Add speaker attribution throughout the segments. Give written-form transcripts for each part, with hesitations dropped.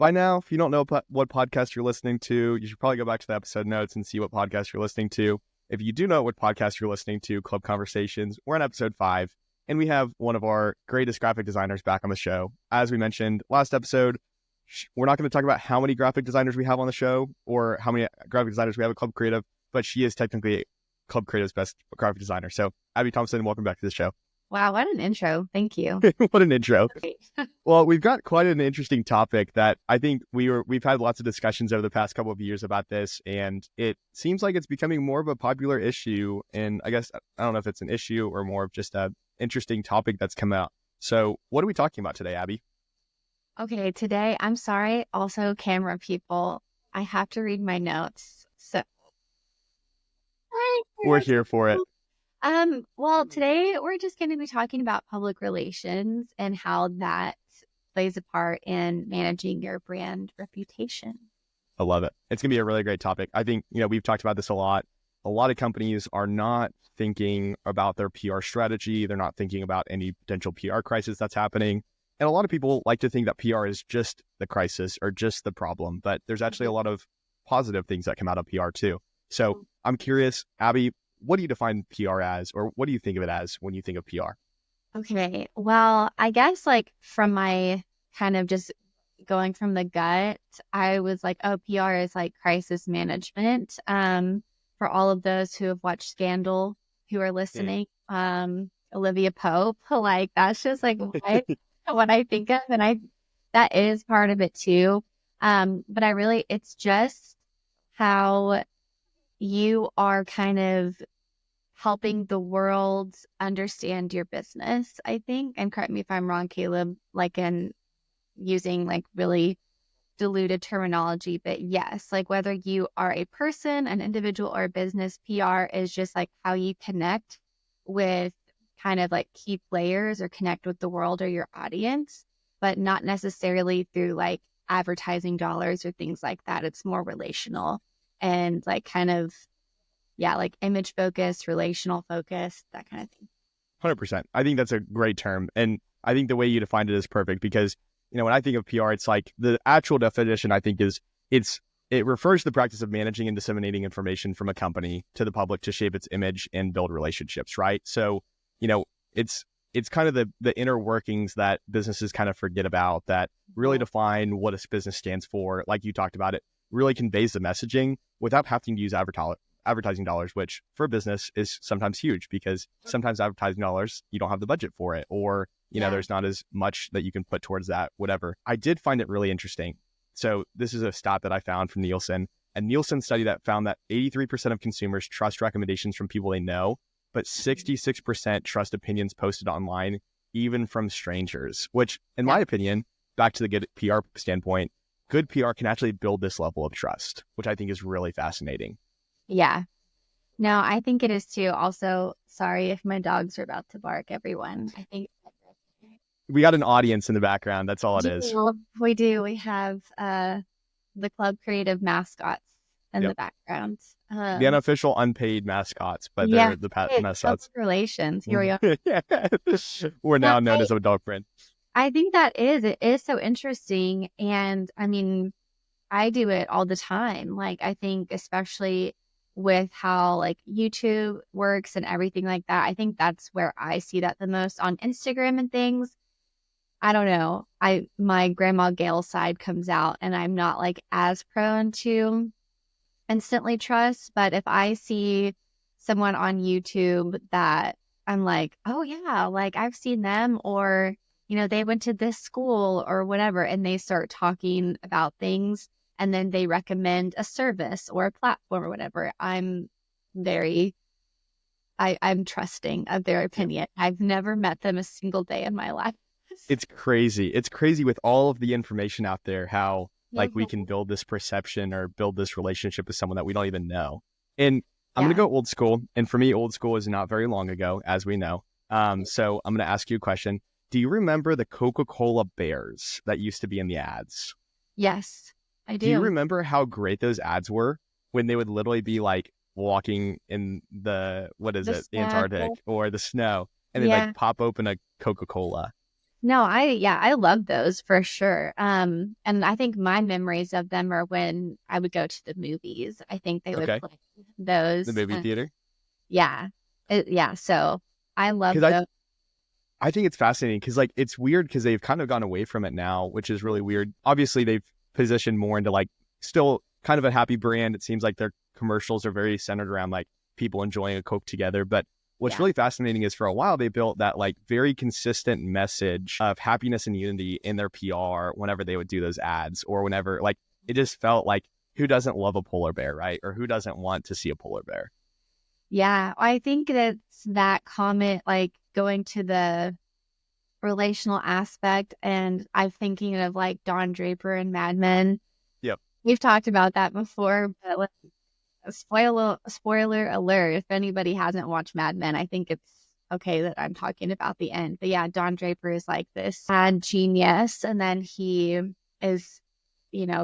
Speaker 1: By now, if you don't know what podcast you're listening to, you should probably go back to the episode notes and see what podcast you're listening to. If you do know what podcast you're listening to, Club Conversations, we're on episode 5, and we have one of our greatest graphic designers back on the show. As we mentioned last episode, we're not going to talk about how many graphic designers we have on the show or how many graphic designers we have at Club Creative, but she is technically Club Creative's best graphic designer. So, Abby Thomsen, welcome back to the show.
Speaker 2: Wow, what an intro. Thank you.
Speaker 1: What an intro. Well, we've got quite an interesting topic that I think we've had lots of discussions over the past couple of years about this, and it seems like it's becoming more of a popular issue. And I guess, I don't know if it's an issue or more of just an interesting topic that's come out. So what are we talking about today, Abby?
Speaker 2: Okay, today, I'm sorry, also camera people, I have to read my notes. So
Speaker 1: we're here for it.
Speaker 2: Well, today we're just going to be talking about public relations and how that plays a part in managing your brand reputation.
Speaker 1: I love it. It's going to be a really great topic. I think, we've talked about this a lot. A lot of companies are not thinking about their PR strategy. They're not thinking about any potential PR crisis that's happening. And a lot of people like to think that PR is just the crisis or just the problem, but there's actually a lot of positive things that come out of PR too. So I'm curious, Abby, what do you define PR as, or what do you think of it as when you think of PR?
Speaker 2: Okay, well, I guess from my kind of just going from the gut, I was like, oh, PR is like crisis management. For all of those who have watched Scandal, who are listening, Olivia Pope, that's just what I think of, and that is part of it too. But it's just how you are kind of helping the world understand your business, I think. And correct me if I'm wrong, Caleb, in using really diluted terminology. But yes, whether you are a person, an individual, or a business, PR is just how you connect with kind of key players or connect with the world or your audience, but not necessarily through advertising dollars or things like that. It's more relational and image focused, relational focused, that kind of thing.
Speaker 1: 100%. I think that's a great term. And I think the way you defined it is perfect because, when I think of PR, it's the actual definition I think is it refers to the practice of managing and disseminating information from a company to the public to shape its image and build relationships, right? So, it's kind of the inner workings that businesses kind of forget about that really define what a business stands for. Like you talked about, it really conveys the messaging without having to use advertising dollars, which for a business is sometimes huge because sometimes advertising dollars, you don't have the budget for it, or, there's not as much that you can put towards that, whatever. I did find it really interesting. So this is a stat that I found from Nielsen, a Nielsen study that found that 83% of consumers trust recommendations from people they know, but 66% trust opinions posted online, even from strangers, which in my opinion, back to the good PR standpoint, good PR can actually build this level of trust, which I think is really fascinating.
Speaker 2: Yeah. No, I think it is too. Also, sorry if my dogs are about to bark, everyone. I think
Speaker 1: we got an audience in the background. That's all it is.
Speaker 2: We do. We have the Club Creative mascots in the background.
Speaker 1: The unofficial unpaid mascots, but they're the mascots.
Speaker 2: Relations. Here we are.
Speaker 1: We're now known as a dog friend.
Speaker 2: I think it is so interesting. And I mean, I do it all the time. I think especially with how YouTube works and everything like that, I think that's where I see that the most on Instagram and things. I don't know. My grandma Gail side comes out and I'm not as prone to instantly trust. But if I see someone on YouTube that I'm oh yeah, I've seen them, or, they went to this school or whatever, and they start talking about things and then they recommend a service or a platform or whatever, I'm trusting of their opinion. I've never met them a single day in my life.
Speaker 1: It's crazy. It's crazy with all of the information out there, how we can build this perception or build this relationship with someone that we don't even know. And I'm going to go old school. And for me, old school is not very long ago, as we know. So I'm going to ask you a question. Do you remember the Coca-Cola bears that used to be in the ads?
Speaker 2: Yes, I do.
Speaker 1: Do you remember how great those ads were when they would literally be walking in the Antarctic or the snow, and then pop open a Coca-Cola?
Speaker 2: No, I love those for sure. And I think my memories of them are when I would go to the movies. I think they would
Speaker 1: Okay.
Speaker 2: play
Speaker 1: The
Speaker 2: those.
Speaker 1: movie theater.
Speaker 2: Yeah. Yeah. So I love
Speaker 1: Because
Speaker 2: those.
Speaker 1: I think it's fascinating because like it's weird because they've kind of gone away from it now, which is really weird. Obviously, they've positioned more into like still kind of a happy brand. It seems like their commercials are very centered around like people enjoying a Coke together. But what's
Speaker 2: Yeah.
Speaker 1: really fascinating is for a while they built that like very consistent message of happiness and unity in their PR whenever they would do those ads or whenever like it just felt like who doesn't love a polar bear, right? Or who doesn't want to see a polar bear?
Speaker 2: Yeah. I think that's that comment, like going to the relational aspect. And I'm thinking of like Don Draper and Mad Men.
Speaker 1: Yep.
Speaker 2: We've talked about that before, but like, spoiler alert, if anybody hasn't watched Mad Men, I think it's okay that I'm talking about the end. But yeah, Don Draper is like this mad genius, and then he is,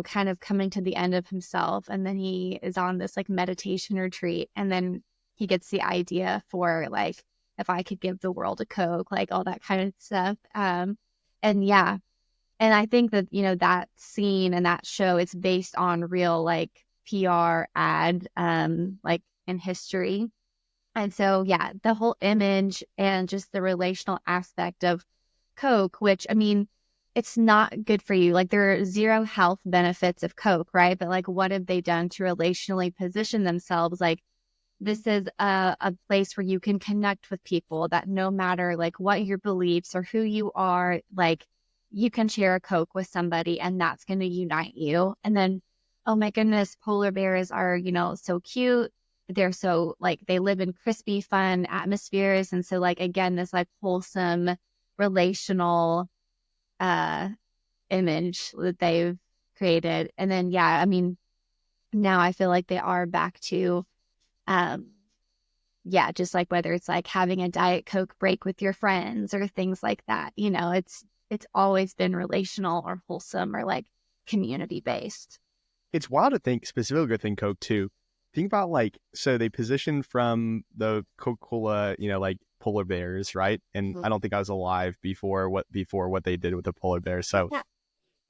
Speaker 2: kind of coming to the end of himself, and then he is on this like meditation retreat, and then he gets the idea for like if I could give the world a Coke, like all that kind of stuff. And yeah, and I think that, that scene and that show, it's based on real like PR ad, like in history. And so, yeah, the whole image and just the relational aspect of Coke, which I mean, it's not good for you. Like there are zero health benefits of Coke, right? But like, what have they done to relationally position themselves? Like this is a place where you can connect with people that no matter like what your beliefs or who you are, like you can share a Coke with somebody and that's going to unite you. And then, oh my goodness, polar bears are, so cute. They're so like they live in crispy, fun atmospheres. And so like, again, this like wholesome relational uh image that they've created. And then, yeah, I mean, now I feel like they are back to um yeah, just like whether it's like having a Diet Coke break with your friends or things like that, it's always been relational or wholesome or like community based.
Speaker 1: It's wild to think specifically within Coke too. Think about like so they positioned from the Coca-Cola, like polar bears, right? And
Speaker 2: Mhm.
Speaker 1: I don't think I was alive before what they did with the polar bears. So
Speaker 2: Yeah.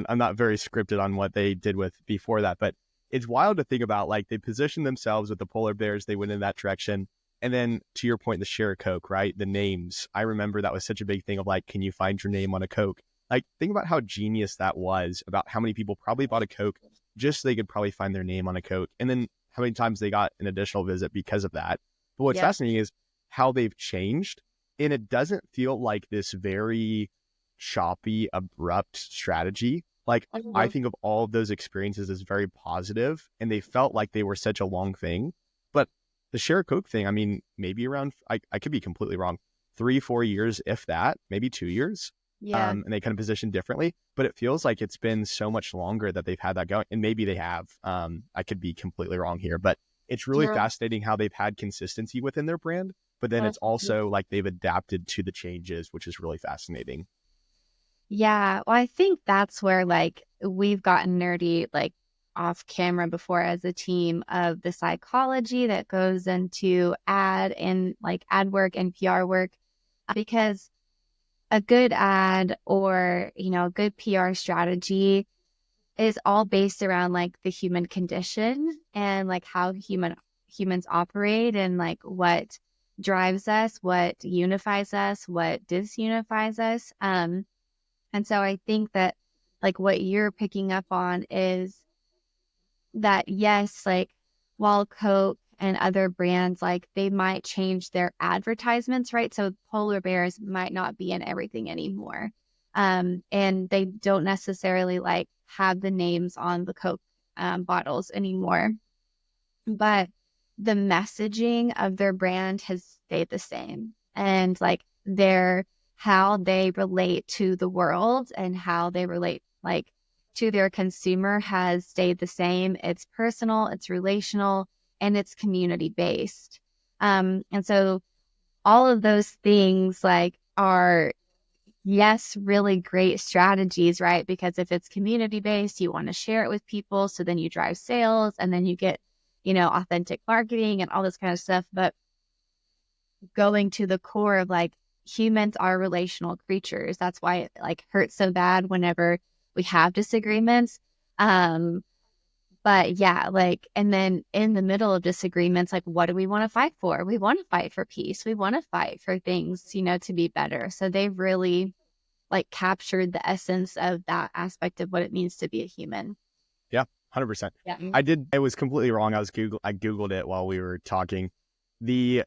Speaker 1: I'm not very scripted on what they did with before that, but it's wild to think about like they positioned themselves with the polar bears, they went in that direction. And then to your point, the share a Coke, right? The names. I remember that was such a big thing of like, can you find your name on a Coke? Like, think about how genius that was about how many people probably bought a Coke just so they could probably find their name on a Coke. And then how many times they got an additional visit because of that. But what's
Speaker 2: Yep.
Speaker 1: fascinating is how they've changed. And it doesn't feel like this very choppy, abrupt strategy. Like I
Speaker 2: Mhm.
Speaker 1: think of all of those experiences as very positive, and they felt like they were such a long thing. But the share Coke thing, I mean, maybe around I could be completely wrong, 3-4 years, if that, maybe 2 years.
Speaker 2: Yeah.
Speaker 1: And they kind of position differently, but it feels like it's been so much longer that they've had that going, and maybe they have. I could be completely wrong here, but it's really
Speaker 2: Yeah.
Speaker 1: fascinating how they've had consistency within their brand, but then it's also like they've adapted to the changes, which is really fascinating.
Speaker 2: Yeah. Well, I think that's where like we've gotten nerdy, like off camera before as a team of the psychology that goes into ad and like ad work and PR work because a good ad or, a good PR strategy is all based around like the human condition and like how humans operate and like what drives us, what unifies us, what disunifies us. And so I think that like what you're picking up on is that yes, like while Coke and other brands, like they might change their advertisements, right? So polar bears might not be in everything anymore. And they don't necessarily like have the names on the Coke bottles anymore. But the messaging of their brand has stayed the same. And like their how they relate to the world and how they relate like to their consumer has stayed the same. It's personal, it's relational, and it's community based. And so all of those things like are yes, really great strategies, right? Because if it's community based, you want to share it with people. So then you drive sales and then you get, authentic marketing and all this kind of stuff. But going to the core of like humans are relational creatures. That's why it like hurts so bad whenever we have disagreements. But yeah, like, and then in the middle of disagreements, like, what do we want to fight for? We want to fight for peace. We want to fight for things, to be better. So they've really like captured the essence of that aspect of what it means to be a human.
Speaker 1: Yeah, 100%.
Speaker 2: Yeah.
Speaker 1: I was completely wrong. I Googled it while we were talking. The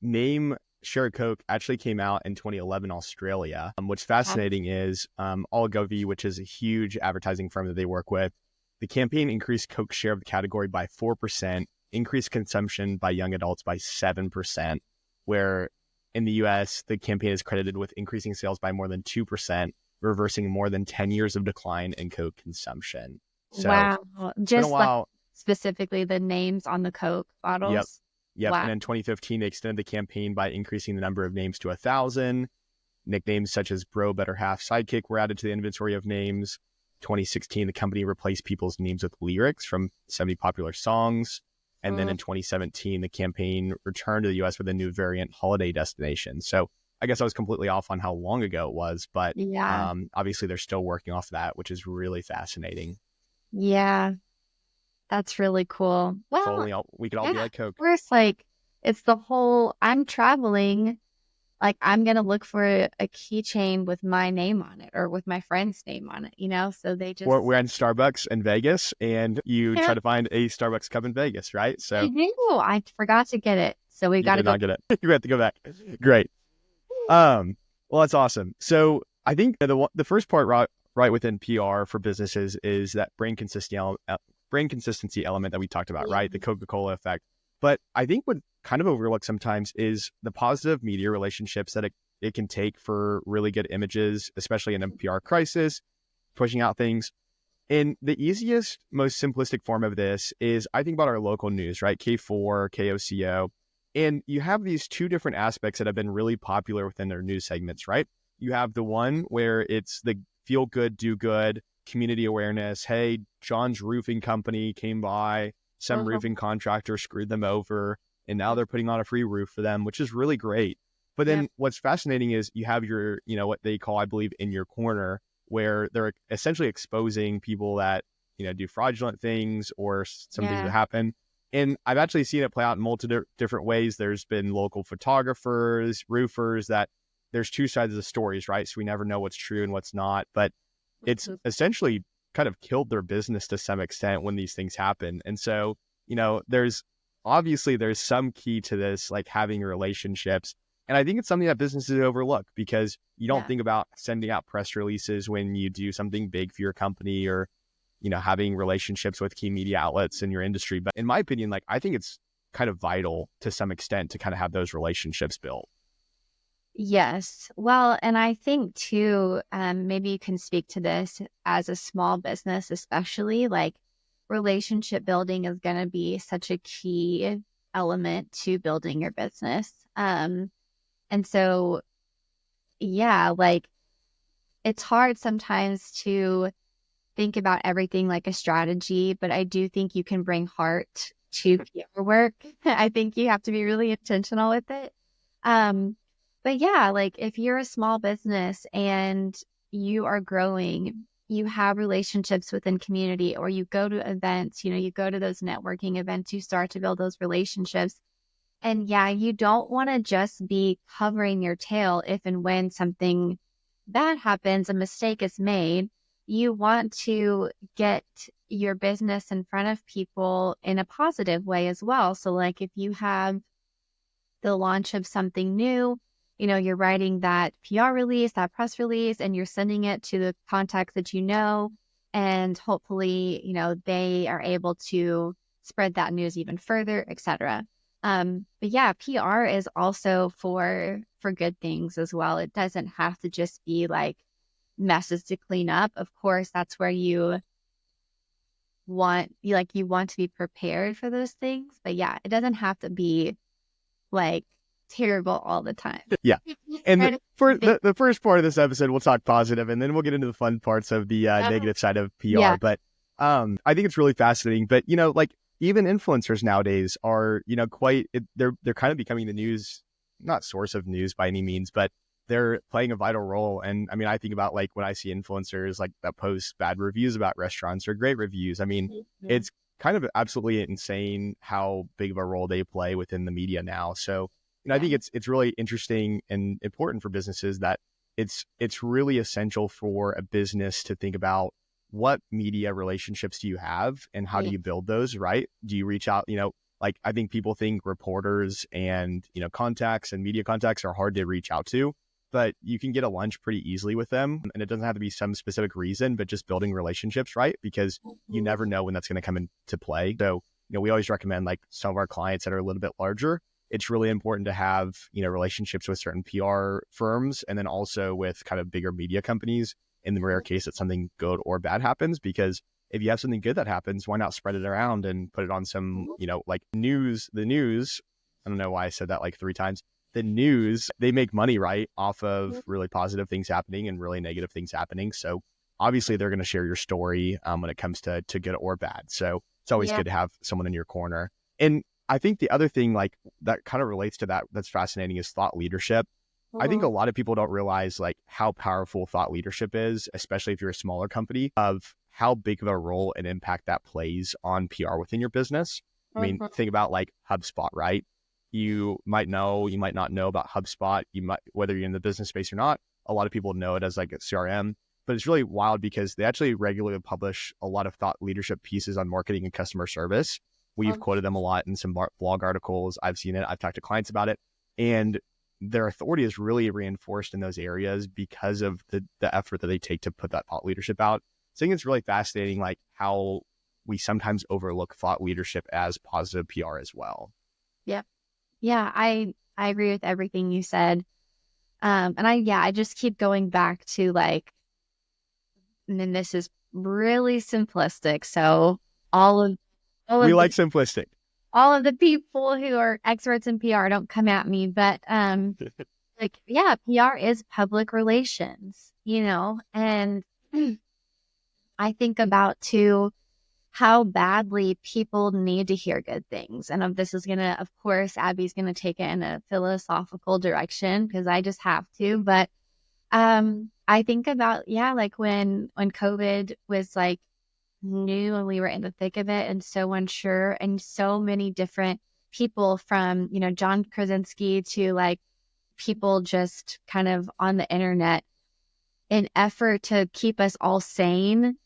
Speaker 1: name Share Coke actually came out in 2011 Australia. What's fascinating is Ogilvy, which is a huge advertising firm that they work with, the campaign increased Coke's share of the category by 4%, increased consumption by young adults by 7%, where in the US, the campaign is credited with increasing sales by more than 2%, reversing more than 10 years of decline in Coke consumption. So
Speaker 2: wow.
Speaker 1: it's been a
Speaker 2: Just like
Speaker 1: while.
Speaker 2: specifically the names on the Coke
Speaker 1: Yep.
Speaker 2: bottles.
Speaker 1: Yep.
Speaker 2: Wow.
Speaker 1: And in 2015, they extended the campaign by increasing the number of names to 1,000. Nicknames such as Bro, Better Half, Sidekick were added to the inventory of names. 2016, the company replaced people's names with lyrics from 70 popular songs. And then in 2017, the campaign returned to the US with a new variant, Holiday Destination. So I guess I was completely off on how long ago it was, but
Speaker 2: Yeah.
Speaker 1: obviously they're still working off that, which is really fascinating.
Speaker 2: Yeah. That's really cool.
Speaker 1: If
Speaker 2: Well,
Speaker 1: only we could all be
Speaker 2: yeah,
Speaker 1: like
Speaker 2: of
Speaker 1: Coke.
Speaker 2: course, like it's the whole I'm traveling, like I'm gonna look for a keychain with my name on it or with my friend's name on it. So they just
Speaker 1: We're at Starbucks in Vegas, and you
Speaker 2: yeah,
Speaker 1: try to find a Starbucks cup in Vegas, right?
Speaker 2: I
Speaker 1: So
Speaker 2: do. I forgot to get it. So we
Speaker 1: you
Speaker 2: gotta
Speaker 1: did
Speaker 2: go.
Speaker 1: not get it. You have to go back. Great. Well, that's awesome. So I think the first part right within PR for businesses is that brain consistency element that we talked about,
Speaker 2: Yeah.
Speaker 1: right? The Coca-Cola effect. But I think what kind of overlooked sometimes is the positive media relationships that it can take for really good images, especially in a PR crisis, pushing out things. And the easiest, most simplistic form of this is I think about our local news, right? K4, KOCO. And you have these two different aspects that have been really popular within their news segments, right? You have the one where it's the feel good, do good, community awareness. Hey, John's roofing company came by, some roofing contractor screwed them over, and now they're putting on a free roof for them, which is really great. But then
Speaker 2: Yep.
Speaker 1: what's fascinating is you have your, what they call, I believe, in your corner, where they're essentially exposing people that, do fraudulent things or some things that
Speaker 2: Yeah.
Speaker 1: happen. And I've actually seen it play out in multiple different ways. There's been local photographers, roofers, that there's two sides of the stories, right? So we never know what's true and what's not. But it's essentially kind of killed their business to some extent when these things happen. And so, there's some key to this, like having relationships. And I think it's something that businesses overlook because you don't
Speaker 2: Yeah.
Speaker 1: think about sending out press releases when you do something big for your company or, having relationships with key media outlets in your industry. But in my opinion, like I think it's kind of vital to some extent to kind of have those relationships built.
Speaker 2: Yes. Well, and I think too, maybe you can speak to this as a small business, especially like relationship building is going to be such a key element to building your business. And so, yeah, like it's hard sometimes to think about everything like a strategy, but I do think you can bring heart to PR work. I think you have to be really intentional with it. Um, but yeah, like if you're a small business and you are growing, you have relationships within community, or you go to events, you go to those networking events, you start to build those relationships. And yeah, you don't want to just be covering your tail if and when something bad happens, a mistake is made. You want to get your business in front of people in a positive way as well. So, like if you have the launch of something new, you're writing that PR release, that press release, and you're sending it to the contacts that you know. And hopefully, they are able to spread that news even further, etc. But yeah, PR is also for good things as well. It doesn't have to just be like messes to clean up. Of course, that's where you want to be prepared for those things. But yeah, it doesn't have to be like terrible all the time.
Speaker 1: Yeah. And
Speaker 2: Try to
Speaker 1: for
Speaker 2: think-
Speaker 1: the first part of this episode, we'll talk positive, and then we'll get into the fun parts of the negative side of PR.
Speaker 2: Yeah.
Speaker 1: But I think it's really fascinating. But like even influencers nowadays are they're kind of becoming the news, not source of news by any means, but they're playing a vital role. And I mean, I think about like when I see influencers like that post bad reviews about restaurants or great reviews. I mean, it's kind of absolutely insane how big of a role they play within the media now. So, I think it's really interesting and important for businesses that it's really essential for a business to think about what media relationships do you have and how do you build those, right? Do you reach out, like I think people think reporters and, contacts and media contacts are hard to reach out to, but you can get a lunch pretty easily with them. And it doesn't have to be some specific reason, but just building relationships, right? Because you never know when that's going to come into play. So, we always recommend like some of our clients that are a little bit larger, it's really important to have, relationships with certain PR firms and then also with kind of bigger media companies in the rare case that something good or bad happens. Because if you have something good that happens, why not spread it around and put it on some, like the news. I don't know why I said that like 3 times. The news, they make money, right, off of really positive things happening and really negative things happening. So obviously they're going to share your story when it comes to good or bad. So it's always good to have someone in your corner. And I think the other thing like that kind of relates to that that's fascinating is thought leadership. I think a lot of people don't realize like how powerful thought leadership is, especially if you're a smaller company, of how big of a role and impact that plays on PR within your business. I mean, think about like HubSpot, right? You might know, you might not know about HubSpot. You might, whether you're in the business space or not, a lot of people know it as like a CRM, but it's really wild because they actually regularly publish a lot of thought leadership pieces on marketing and customer service. We've quoted them a lot in some blog articles. I've seen it. I've talked to clients about it. And their authority is really reinforced in those areas because of the effort that they take to put that thought leadership out. So I think it's really fascinating, like how we sometimes overlook thought leadership as positive PR as well.
Speaker 2: Yeah. Yeah. I agree with everything you said. And I just keep going back to like, and then this is really simplistic. So
Speaker 1: We like simplistic.
Speaker 2: All of the people who are experts in PR don't come at me, but like, yeah, PR is public relations, and I think about too how badly people need to hear good things. And this is gonna, of course, Abby's gonna take it in a philosophical direction because I just have to. But I think about like when COVID was like new and we were in the thick of it and so unsure, and so many different people from John Krasinski to like people just kind of on the internet, in effort to keep us all sane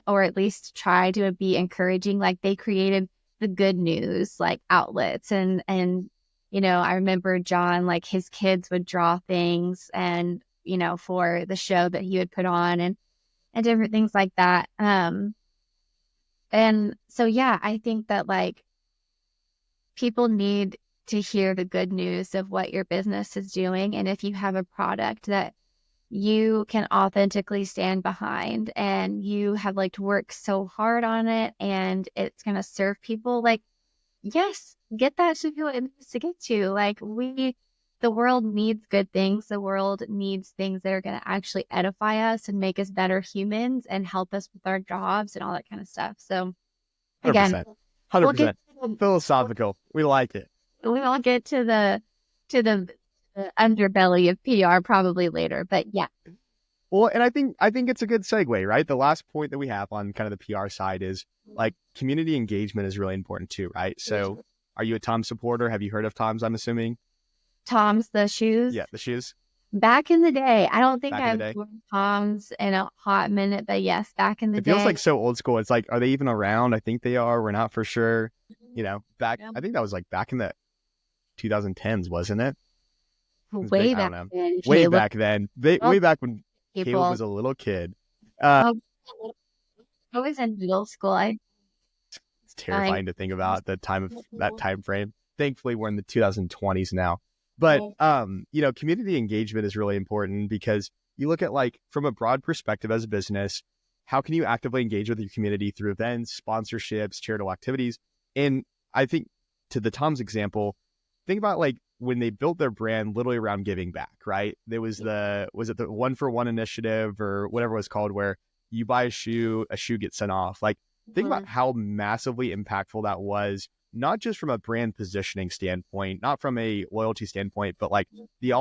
Speaker 2: or at least try to be encouraging, like they created the good news like outlets, and I remember John, like his kids would draw things and for the show that he would put on and different things like that. And so, yeah, I think that like people need to hear the good news of what your business is doing. And if you have a product that you can authentically stand behind and you have like worked so hard on it and it's going to serve people, like, yes, get that to who it needs to get to. Like the world needs good things. The world needs things that are going to actually edify us and make us better humans and help us with our jobs and all that kind of stuff. So again,
Speaker 1: 100%. Philosophical. We like it.
Speaker 2: We'll get to the underbelly of PR probably later, but yeah.
Speaker 1: Well, and I think it's a good segue, right? The last point that we have on kind of the PR side is like community engagement is really important too, right? So are you a Tom's supporter? Have you heard of Tom's, I'm assuming?
Speaker 2: Tom's, the shoes?
Speaker 1: Yeah, the shoes.
Speaker 2: Back in the day. I don't think I've worn Tom's in a hot minute, but yes, back in the day.
Speaker 1: It feels like so old school. It's like, are they even around? I think they are. We're not for sure. I think that was like back in the 2010s, wasn't it?
Speaker 2: Way back then.
Speaker 1: Way back then. Way back when Caleb was a little kid.
Speaker 2: I was in middle school.
Speaker 1: It's terrifying to think about the time of that time frame. Thankfully, we're in the 2020s now. But, community engagement is really important because you look at like from a broad perspective as a business, how can you actively engage with your community through events, sponsorships, charitable activities? And I think to the Tom's example, think about like when they built their brand literally around giving back, right? There was was it the 1-for-1 initiative or whatever it was called, where you buy a shoe gets sent off. Like think about how massively impactful that was, not just from a brand positioning standpoint, not from a loyalty standpoint, but like the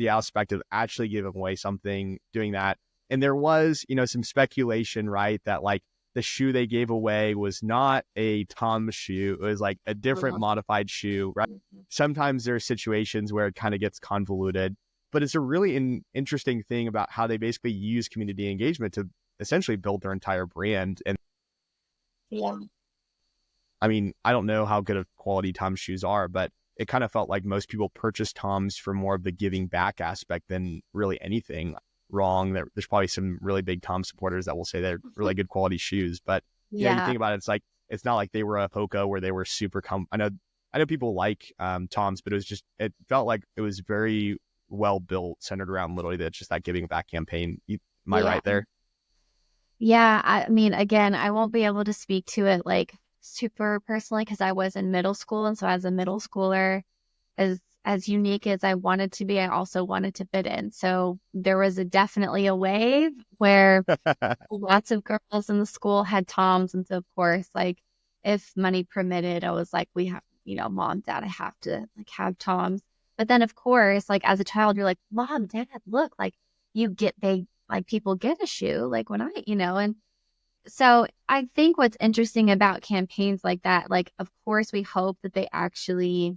Speaker 1: aspect of actually giving away something, doing that. And there was, some speculation, right, that like the shoe they gave away was not a Tom's shoe. It was like a different modified shoe, right? Sometimes there are situations where it kind of gets convoluted, but it's a really interesting thing about how they basically use community engagement to essentially build their entire brand. And
Speaker 2: Yeah.
Speaker 1: I mean, I don't know how good of quality Tom's shoes are, but it kind of felt like most people purchase Tom's for more of the giving back aspect than really anything wrong. There's probably some really big Tom supporters that will say they're really good quality shoes, but you
Speaker 2: Yeah.
Speaker 1: think about it, it's like it's not like they were a Hoka where they were super I know people like Tom's, but it felt like it was very well built, centered around literally that just that giving back campaign. Am I
Speaker 2: Yeah.
Speaker 1: right there?
Speaker 2: Yeah. I mean, again, I won't be able to speak to it like super personally because I was in middle school. And so as a middle schooler, as unique as I wanted to be, I also wanted to fit in. So there was definitely a wave where lots of girls in the school had Toms. And so of course, like if money permitted, I was like, we have, mom, dad, I have to like have Toms. But then of course, like as a child, you're like, mom, dad, look, like people get a shoe like when and so I think what's interesting about campaigns like that, like, of course, we hope that they actually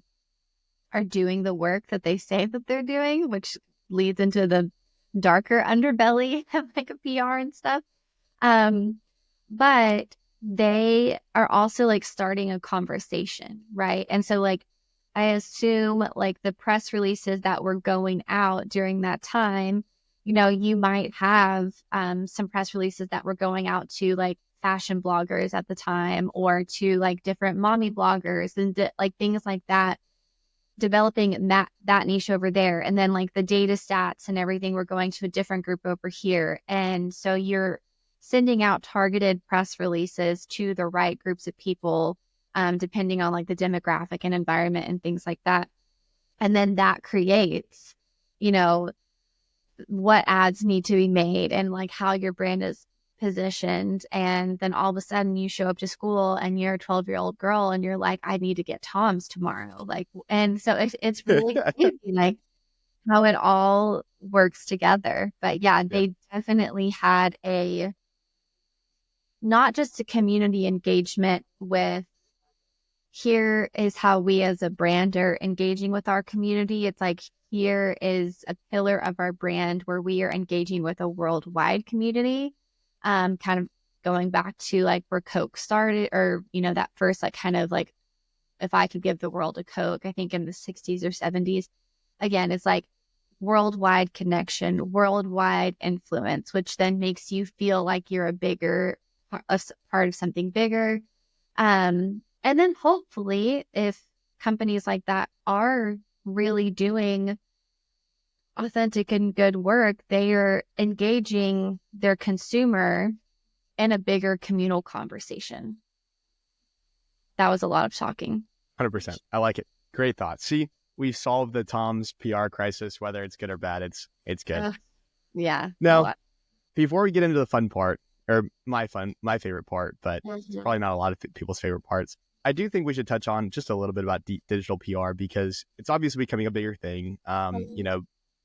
Speaker 2: are doing the work that they say that they're doing, which leads into the darker underbelly of like a PR and stuff. But they are also like starting a conversation, right? And so like I assume like the press releases that were going out during that time, you might have some press releases that were going out to like fashion bloggers at the time or to like different mommy bloggers and like things like that, developing that niche over there. And then like the data stats and everything were going to a different group over here. And so you're sending out targeted press releases to the right groups of people, depending on like the demographic and environment and things like that. And then that creates, you know, what ads need to be made and like how your brand is positioned. And then all of a sudden you show up to school and you're a 12-year-old girl and you're like, I need to get Tom's tomorrow. Like, and so it's really crazy, like how it all works together. But yeah,
Speaker 1: Yeah,
Speaker 2: they definitely had not just a community engagement with here is how we as a brand are engaging with our community. It's like here is a pillar of our brand where we are engaging with a worldwide community. Kind of going back to like where Coke started, or that first like kind of like if I could give the world a Coke, I think in the 60s or 70s. Again, it's like worldwide connection, worldwide influence, which then makes you feel like you're a part of something bigger. And then hopefully, if companies like that are really doing authentic and good work, they are engaging their consumer in a bigger communal conversation. That was a lot of talking.
Speaker 1: 100%. I like it. Great thought. See, we solved the Tom's PR crisis, whether it's good or bad. It's good.
Speaker 2: Yeah, a
Speaker 1: Now,
Speaker 2: lot.
Speaker 1: before we get into the fun part, or my favorite part, but
Speaker 2: Mhm.
Speaker 1: probably not a lot of people's favorite parts, I do think we should touch on just a little bit about digital PR because it's obviously becoming a bigger thing.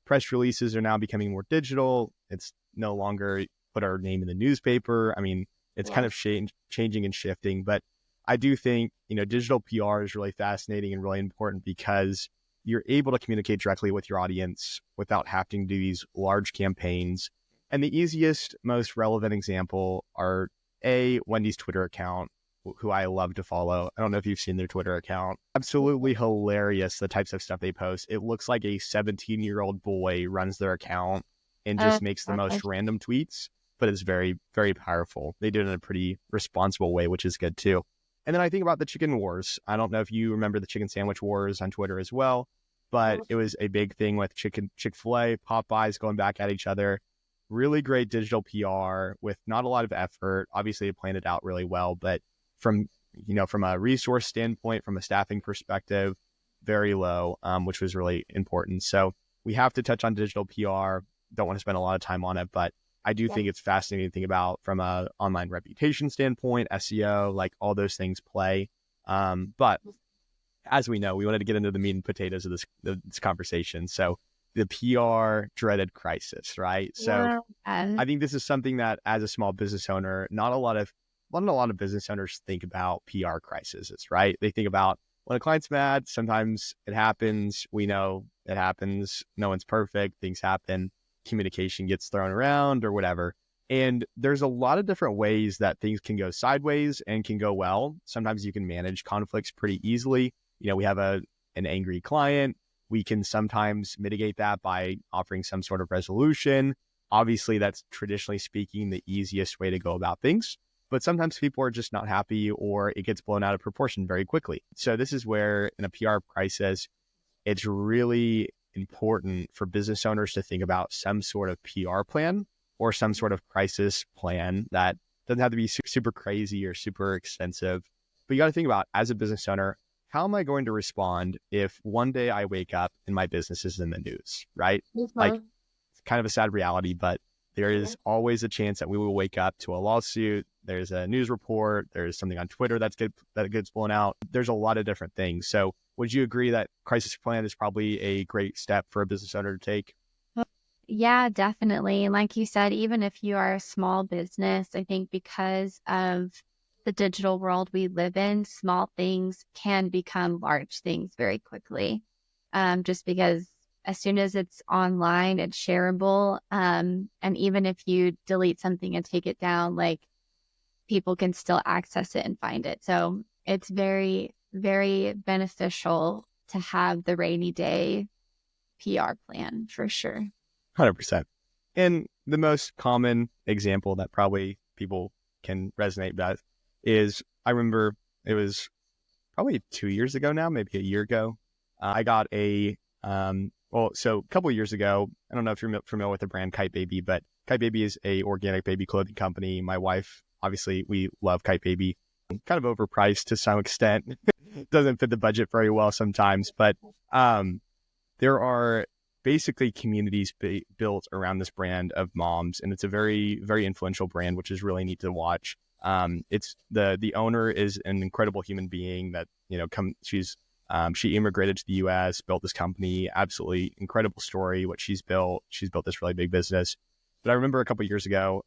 Speaker 1: Press releases are now becoming more digital. It's no longer put our name in the newspaper. I mean, it's kind of changing and shifting, but I do think, digital PR is really fascinating and really important because you're able to communicate directly with your audience without having to do these large campaigns. And the easiest, most relevant example are Wendy's Twitter account, who I love to follow. I don't know if you've seen their Twitter account. Absolutely hilarious, the types of stuff they post. It looks like a 17-year-old boy runs their account and just makes the most random tweets, but it's very, very powerful. They do it in a pretty responsible way, which is good too. And then I think about the chicken wars. I don't know if you remember the chicken sandwich wars on Twitter as well, but it was a big thing with Chick-fil-A, Popeyes going back at each other. Really great digital PR with not a lot of effort. Obviously, they planned it out really well, but from a resource standpoint, from a staffing perspective, very low, which was really important. So we have to touch on digital PR. Don't want to spend a lot of time on it, but I do think it's fascinating to think about from a online reputation standpoint, SEO, like all those things play. But as we know, we wanted to get into the meat and potatoes of this conversation. So the PR dreaded crisis, right? So
Speaker 2: Yeah.
Speaker 1: I think this is something that as a small business owner, not a lot of business owners think about PR crises, right? They think about when a client's mad, sometimes it happens. We know it happens. No one's perfect. Things happen. Communication gets thrown around or whatever. And there's a lot of different ways that things can go sideways and can go well. Sometimes you can manage conflicts pretty easily. We have an angry client. We can sometimes mitigate that by offering some sort of resolution. Obviously, that's traditionally speaking the easiest way to go about things. But sometimes people are just not happy or it gets blown out of proportion very quickly. So this is where in a PR crisis, it's really important for business owners to think about some sort of PR plan or some sort of crisis plan that doesn't have to be super crazy or super expensive. But you got to think about, as a business owner, how am I going to respond if one day I wake up and my business is in the news, right? Like, it's kind of a sad reality, but there is always a chance that we will wake up to a lawsuit. There's a news report. There's something on Twitter that gets blown out. There's a lot of different things. So would you agree that crisis plan is probably a great step for a business owner to take?
Speaker 2: Yeah, definitely. And like you said, even if you are a small business, I think because of the digital world we live in, small things can become large things very quickly. Just because as soon as it's online, it's shareable. And even if you delete something and take it down, like, people can still access it and find it. So it's very, very beneficial to have the rainy day PR plan for sure.
Speaker 1: 100%. And the most common example that probably people can resonate with is, I remember it was probably 2 years ago now, maybe a year ago. I got so a couple of years ago, I don't know if you're familiar with the brand Kite Baby, but Kite Baby is a organic baby clothing company. My wife, obviously, we love Kite Baby. Kind of overpriced to some extent. Doesn't fit the budget very well sometimes, but there are basically communities built around this brand of moms, and it's a very, very influential brand, which is really neat to watch. It's the owner is an incredible human being that, she immigrated to the U.S., built this company, absolutely incredible story, what she's built. She's built this really big business. But I remember a couple of years ago,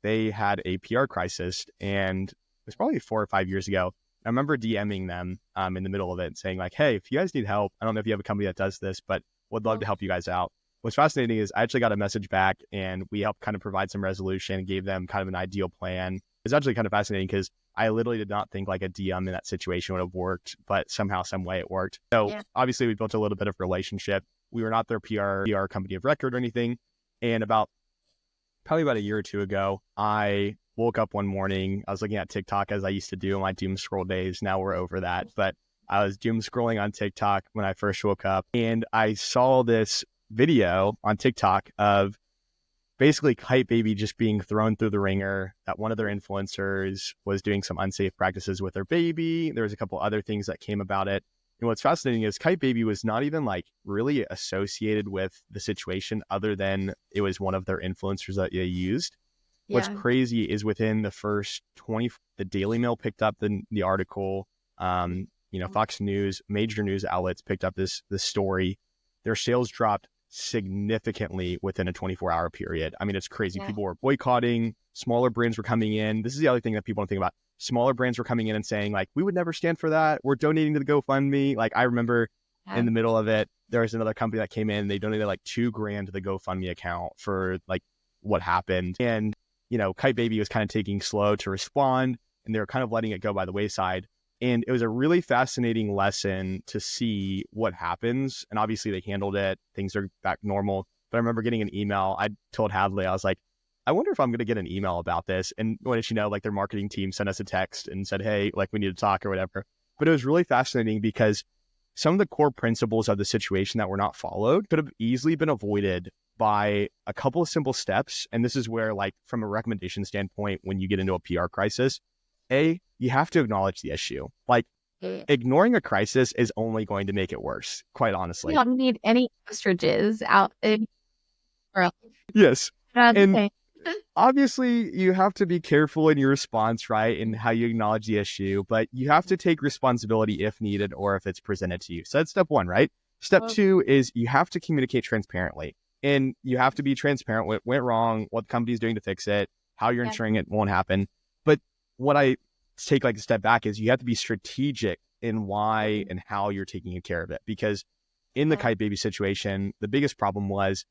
Speaker 1: they had a PR crisis, and it was probably 4 or 5 years ago. I remember DMing them in the middle of it and saying, like, hey, if you guys need help, I don't know if you have a company that does this, but would love to help you guys out. What's fascinating is I actually got a message back, and we helped kind of provide some resolution and gave them kind of an ideal plan. It's actually kind of fascinating because I literally did not think like a DM in that situation would have worked, but somehow, some way it worked. So obviously we built a little bit of relationship. We were not their PR company of record or anything. And probably about a year or two ago, I woke up one morning. I was looking at TikTok, as I used to do in my doom scroll days. Now we're over that. But I was doom scrolling on TikTok when I first woke up, and I saw this video on TikTok of basically Kite Baby just being thrown through the ringer, that one of their influencers was doing some unsafe practices with their baby. There was a couple other things that came about it. And what's fascinating is Kite Baby was not even like really associated with the situation, other than it was one of their influencers that they used. What's crazy is within the first 20, the Daily Mail picked up the article. Fox News, major news outlets picked up this story. Their sales dropped significantly within a 24-hour period. I mean, it's crazy. People were boycotting. Smaller brands were coming in. This is the other thing that people don't think about. Smaller brands were coming in and saying, like, we would never stand for that. We're donating to the GoFundMe. Like, I remember in the middle of it, there was another company that came in. They donated like $2,000 to the GoFundMe account for like what happened. And, Kite Baby was kind of taking slow to respond, and they were kind of letting it go by the wayside. And it was a really fascinating lesson to see what happens. And obviously they handled it. Things are back normal. But I remember getting an email. I told Hadley, I was like, I wonder if I'm going to get an email about this. And what did she know? Like, their marketing team sent us a text and said, hey, like, we need to talk or whatever. But it was really fascinating because some of the core principles of the situation that were not followed could have easily been avoided by a couple of simple steps. And this is where, like, from a recommendation standpoint, when you get into a PR crisis, you have to acknowledge the issue. Like, ignoring a crisis is only going to make it worse, quite honestly.
Speaker 2: You don't need any ostriches out in the world.
Speaker 1: Yes. And obviously you have to be careful in your response, right? And how you acknowledge the issue, but you have to take responsibility if needed or if it's presented to you. So that's step one, right? Step two is you have to communicate transparently, and you have to be transparent what went wrong, what the company's doing to fix it, how you're
Speaker 2: Yeah.
Speaker 1: ensuring it won't happen. But what I take like a step back is you have to be strategic in why and how you're taking care of it. Because in the Kite Baby situation, the biggest problem was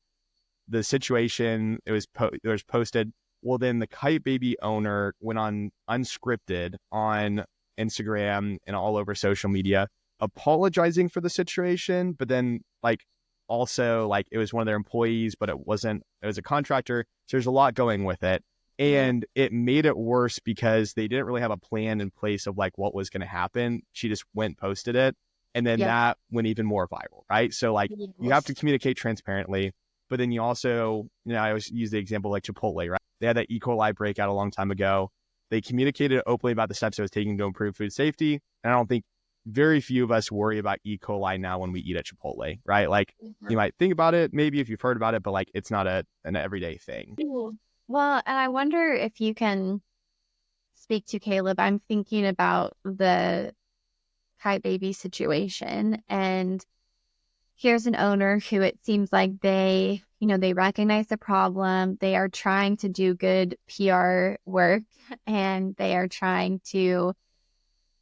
Speaker 1: the situation, it was posted. Well, then the Kite Baby owner went on unscripted on Instagram and all over social media, apologizing for the situation, but then like also like it was one of their employees, but it wasn't. It was a contractor, so there's a lot going with it, and it made it worse because they didn't really have a plan in place of like what was going to happen. She just went and posted it, and then
Speaker 2: Yep.
Speaker 1: that went even more viral, right? So like you have to communicate transparently. But then you also, I always use the example like Chipotle, right? They had that E. coli breakout a long time ago. They communicated openly about the steps it was taking to improve food safety. And I don't think very few of us worry about E. coli now when we eat at Chipotle, right? Like you might think about it, maybe if you've heard about it, but like it's not an everyday thing.
Speaker 2: Well, and I wonder if you can speak to Caleb. I'm thinking about the Kite Baby situation, and here's an owner who it seems like they recognize the problem. They are trying to do good PR work, and they are trying to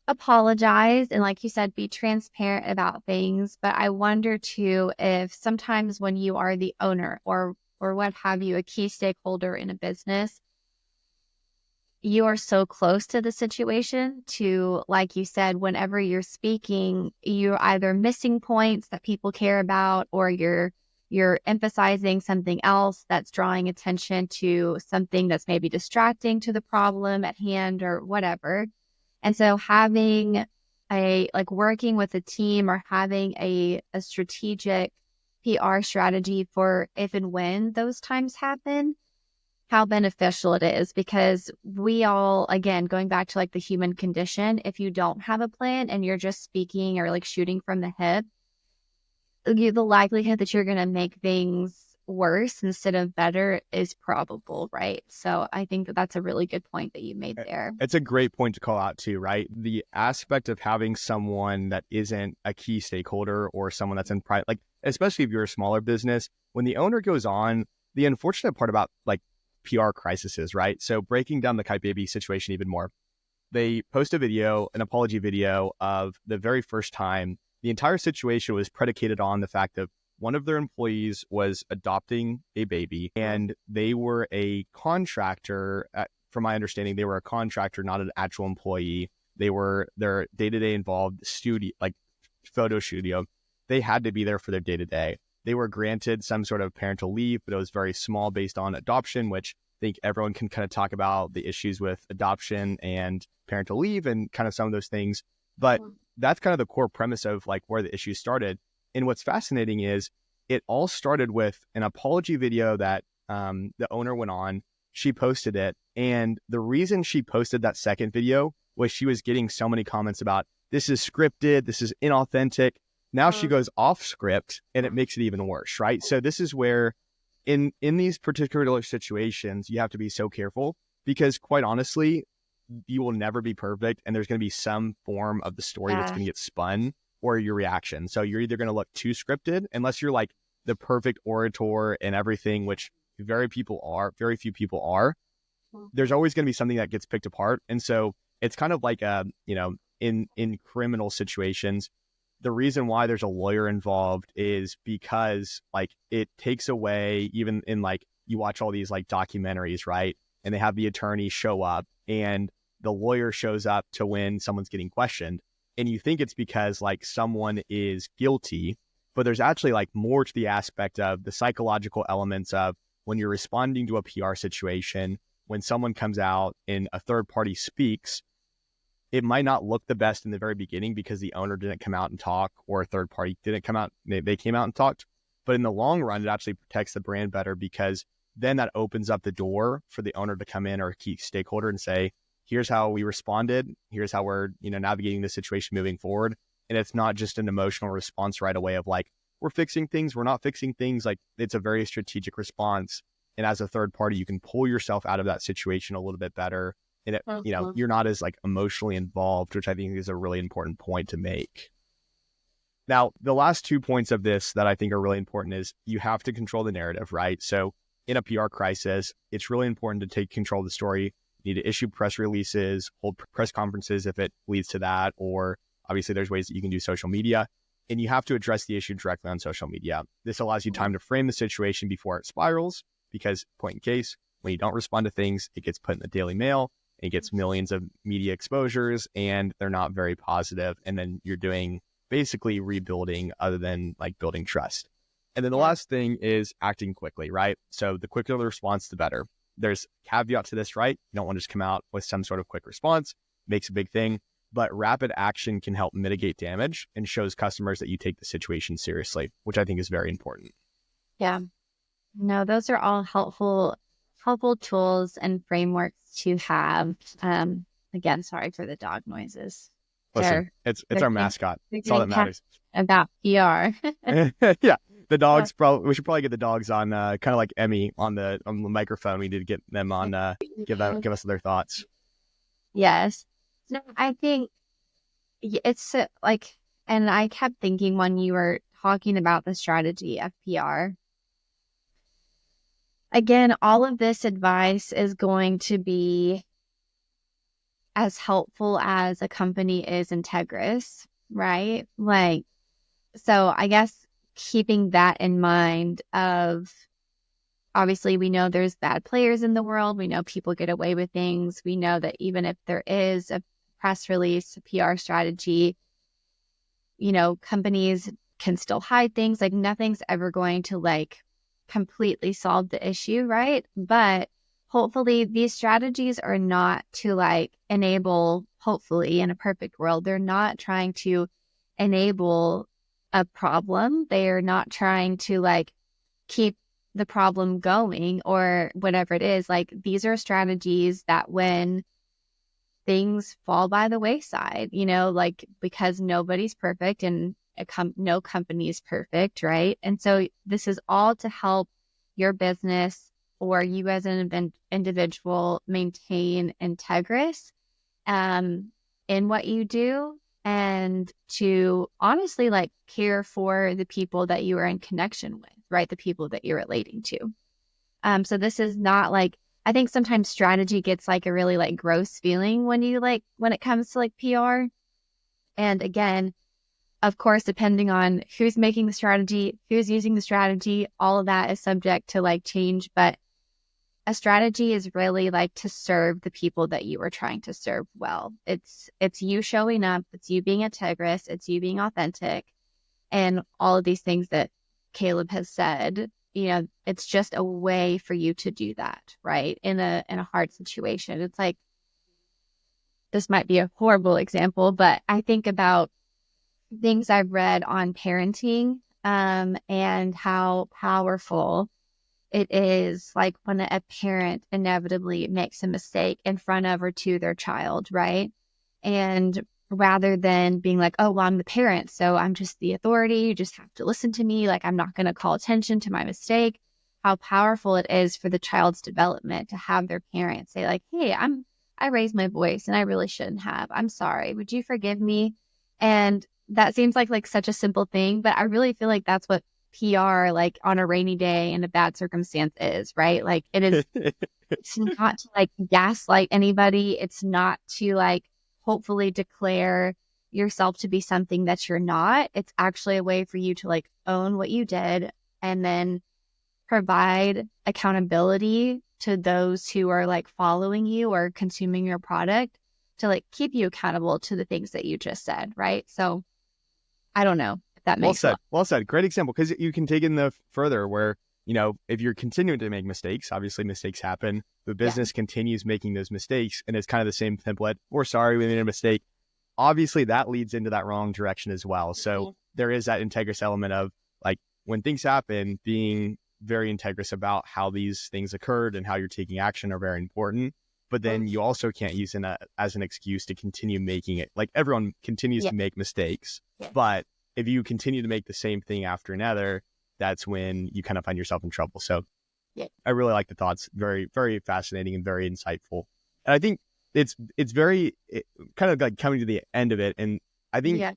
Speaker 2: apologize and, like you said, be transparent about things. But I wonder too if sometimes when you are the owner or what have you, a key stakeholder in a business, you are so close to the situation to, like you said, whenever you're speaking, you're either missing points that people care about, or you're emphasizing something else that's drawing attention to something that's maybe distracting to the problem at hand or whatever. And so having working with a team or having a strategic PR strategy for if and when those times happen, how beneficial it is, because we all, again, going back to like the human condition, if you don't have a plan and you're just speaking or like shooting from the hip, the likelihood that you're going to make things worse instead of better is probable, right? So I think that's a really good point that you made there.
Speaker 1: It's a great point to call out too, right? The aspect of having someone that isn't a key stakeholder or someone that's in private, like especially if you're a smaller business, when the owner goes on, the unfortunate part about like PR crises, right? So breaking down the Kite Baby situation even more, they post a video, an apology video of the very first time. The entire situation was predicated on the fact that one of their employees was adopting a baby, and they were a contractor. From my understanding, they were a contractor, not an actual employee. They were their day-to-day involved studio, like photo studio. They had to be there for their day-to-day. They were granted some sort of parental leave, but it was very small based on adoption, which I think everyone can kind of talk about the issues with adoption and parental leave and kind of some of those things. But that's kind of the core premise of like where the issue started. And what's fascinating is it all started with an apology video that the owner went on. She posted it. And the reason she posted that second video was she was getting so many comments about this is scripted, this is inauthentic. Now she goes off script and it makes it even worse, right? So this is where in these particular situations, you have to be so careful because quite honestly, you will never be perfect. And there's going to be some form of the story that's going to get spun or your reaction. So you're either going to look too scripted unless you're like the perfect orator and everything, which very few people are. There's always going to be something that gets picked apart. And so it's kind of like, in criminal situations, the reason why there's a lawyer involved is because like it takes away, even in like you watch all these like documentaries, right? And they have the attorney show up and the lawyer shows up to when someone's getting questioned. And you think it's because like someone is guilty, but there's actually like more to the aspect of the psychological elements of when you're responding to a PR situation, when someone comes out and a third party speaks, it might not look the best in the very beginning because the owner didn't come out and talk or a third party didn't come out. They came out and talked. But in the long run, it actually protects the brand better because then that opens up the door for the owner to come in or a key stakeholder and say, here's how we responded. Here's how we're, navigating the situation moving forward. And it's not just an emotional response right away of like, we're fixing things, we're not fixing things. Like it's a very strategic response. And as a third party, you can pull yourself out of that situation a little bit better. And it, you're not as like emotionally involved, which I think is a really important point to make. Now, the last 2 points of this that I think are really important is you have to control the narrative, right? So in a PR crisis, it's really important to take control of the story. You need to issue press releases, hold press conferences if it leads to that, or obviously there's ways that you can do social media, and you have to address the issue directly on social media. This allows you time to frame the situation before it spirals, because point in case, when you don't respond to things, it gets put in the Daily Mail, it gets millions of media exposures, and they're not very positive. And then you're doing basically rebuilding other than like building trust. And then the last thing is acting quickly, right? So the quicker the response, the better. There's caveat to this, right? You don't want to just come out with some sort of quick response, makes a big thing, but rapid action can help mitigate damage and shows customers that you take the situation seriously, which I think is very important.
Speaker 2: Yeah. No, those are all helpful tools and frameworks to have. Again, sorry for the dog noises.
Speaker 1: Listen, it's our mascot. It's all that matters.
Speaker 2: About PR.
Speaker 1: Yeah. The dogs we should probably get the dogs on kind of like Emmy on the microphone. We need to get them on give us their thoughts.
Speaker 2: Yes. No, I think it's like, and I kept thinking when you were talking about the strategy of PR, again, all of this advice is going to be as helpful as a company is integrous, right? Like, so I guess keeping that in mind of, obviously we know there's bad players in the world. We know people get away with things. We know that even if there is a press release, a PR strategy, companies can still hide things. Like nothing's ever going to like completely solve the issue, right? But hopefully these strategies are not to like enable, hopefully in a perfect world, they're not trying to enable a problem. They are not trying to like keep the problem going or whatever it is. Like these are strategies that when things fall by the wayside, like because nobody's perfect and no company is perfect, right? And so this is all to help your business or you as an individual maintain integrity in what you do, and to honestly like care for the people that you are in connection with, right? The people that you're relating to. So this is not like, I think sometimes strategy gets like a really like gross feeling when it comes to like PR. And again, of course, depending on who's making the strategy, who's using the strategy, all of that is subject to like change. But a strategy is really like to serve the people that you are trying to serve well. It's you showing up, it's you being integrous, it's you being authentic, and all of these things that Caleb has said. It's just a way for you to do that, right? In a hard situation. It's like, this might be a horrible example, but I think about things I've read on parenting, and how powerful it is like when a parent inevitably makes a mistake in front of or to their child, right? And rather than being like, oh, well, I'm the parent, so I'm just the authority, you just have to listen to me, like I'm not going to call attention to my mistake. How powerful it is for the child's development to have their parent say like, hey, I raised my voice and I really shouldn't have. I'm sorry. Would you forgive me? And that seems like such a simple thing, but I really feel like that's what PR like on a rainy day in a bad circumstance is, right? Like it is, it's not to like gaslight anybody. It's not to like hopefully declare yourself to be something that you're not. It's actually a way for you to like own what you did and then provide accountability to those who are like following you or consuming your product to like keep you accountable to the things that you just said, right? So I don't know if that makes sense.
Speaker 1: Well said. Great example, because you can take it further where, if you're continuing to make mistakes, obviously mistakes happen. The business continues making those mistakes, and it's kind of the same template. We're sorry, we made a mistake. Obviously, that leads into that wrong direction as well. So there is that integrous element of like when things happen, being very integrous about how these things occurred and how you're taking action are very important. But then you also can't use it as an excuse to continue making it. Like everyone continues to make mistakes, but if you continue to make the same thing after another, that's when you kind of find yourself in trouble. So I really like the thoughts. Very, very fascinating and very insightful. And I think it's very kind of like coming to the end of it. And I think
Speaker 2: Yeah.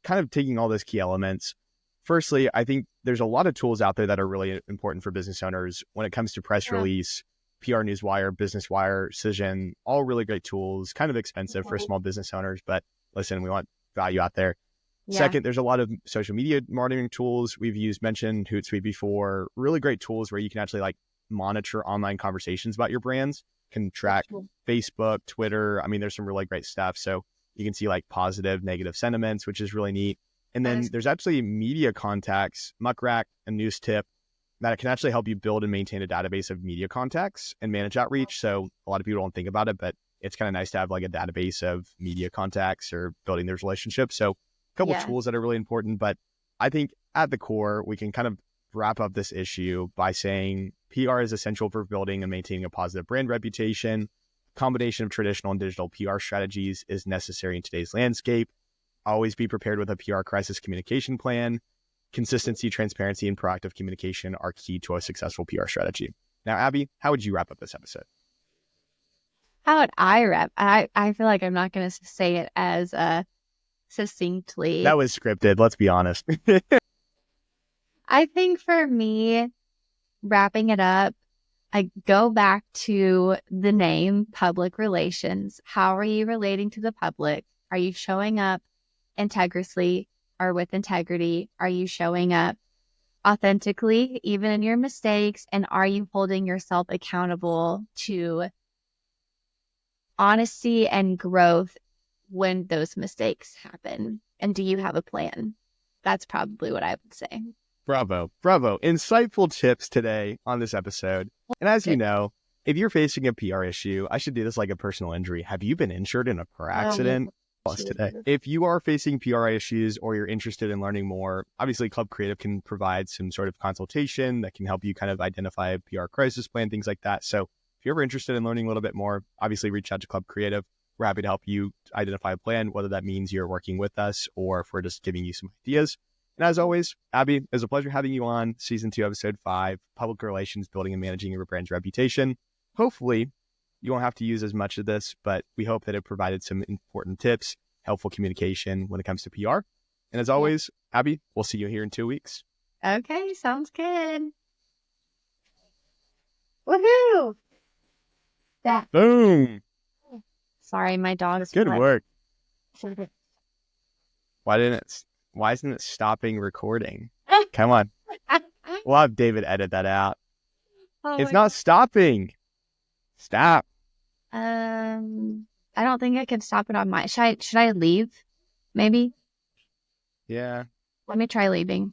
Speaker 1: kind of taking all those key elements. Firstly, I think there's a lot of tools out there that are really important for business owners when it comes to press
Speaker 2: Yeah.
Speaker 1: release, PR Newswire, Business Wire, Cision, all really great tools, kind of expensive for small business owners, but listen, we want value out there.
Speaker 2: Yeah.
Speaker 1: Second, there's a lot of social media marketing tools. We've mentioned Hootsuite before, really great tools where you can actually like monitor online conversations about your brands, can track Facebook, Twitter. I mean, there's some really great stuff. So you can see like positive, negative sentiments, which is really neat. And then there's actually media contacts, Muckrack and Newstip, that can actually help you build and maintain a database of media contacts and manage outreach. So a lot of people don't think about it, but it's kind of nice to have like a database of media contacts or building those relationships. So a couple tools that are really important. But I think at the core, we can kind of wrap up this issue by saying PR is essential for building and maintaining a positive brand reputation. Combination of traditional and digital PR strategies is necessary in today's landscape. Always be prepared with a PR crisis communication plan. Consistency, transparency, and proactive communication are key to a successful PR strategy. Now, Abby, how would you wrap up this episode?
Speaker 2: How would I wrap? I feel like I'm not going to say it as succinctly.
Speaker 1: That was scripted. Let's be honest.
Speaker 2: I think for me, wrapping it up, I go back to the name, public relations. How are you relating to the public? Are you showing up integriously or with integrity? Are you showing up authentically, even in your mistakes? And are you holding yourself accountable to honesty and growth when those mistakes happen? And do you have a plan? That's probably what I would say.
Speaker 1: Bravo. Insightful tips today on this episode. And as you know, if you're facing a PR issue, I should do this like a personal injury. Have you been injured in a car accident? Today. If you are facing PR issues or you're interested in learning more, obviously Club Creative can provide some sort of consultation that can help you kind of identify a PR crisis plan, things like that. So if you're ever interested in learning a little bit more, obviously reach out to Club Creative. We're happy to help you identify a plan, whether that means you're working with us or if we're just giving you some ideas. And as always, Abby, it was a pleasure having you on Season 2, Episode 5, Public Relations, Building and Managing Your Brand's Reputation. Hopefully, you won't have to use as much of this, but we hope that it provided some important tips, helpful communication when it comes to PR. And as always, Abby, we'll see you here in 2 weeks.
Speaker 2: Okay, sounds good. Woohoo!
Speaker 1: Boom!
Speaker 2: Sorry, my dog's
Speaker 1: Good work. Why isn't it stopping recording? Come on. We'll have David edit that out. It's not stopping. Stop.
Speaker 2: I don't think I can stop it on my. Should I leave? Maybe.
Speaker 1: Yeah.
Speaker 2: Let me try leaving.